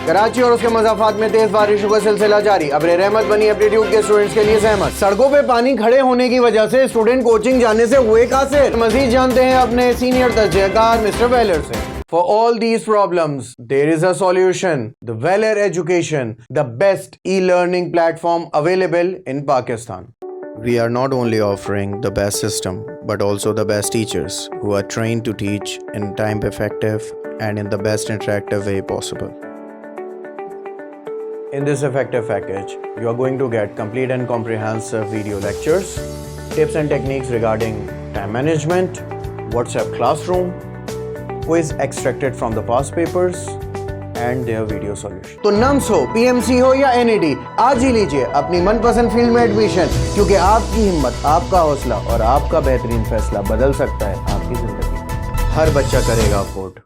कराची और उसके मज़ाफ़ात में तेज बारिशों का सिलसिला जारी। अब्र रहमत बनी एप्टीट्यूड के स्टूडेंट्स के लिए सहमत। सड़कों पे पानी खड़े होने की वजह से स्टूडेंट कोचिंग जाने से हुए कासिर। मजीद जानते हैं अपने सीनियर तजज़ियाकार मिस्टर वेलर से। For all these problems, there is a solution. The Veller Education, the best e-learning platform available in Pakistan. We are not only offering the best system, but also the best teachers who are trained to teach in time-effective and in the best interactive way possible. In this effective package, you are going to get complete and comprehensive video lectures, tips and techniques regarding time management, WhatsApp classroom, quiz extracted from the past papers and their video solution. तो nums हो, PMC हो या NED, आज ही लीजिए अपनी मनपसंद field में admission, क्योंकि आपकी हिम्मत, आपका हौसला और आपका बेहतरीन फैसला बदल सकता है आपकी जिंदगी। हर बच्चा करेगा अफोर्ड।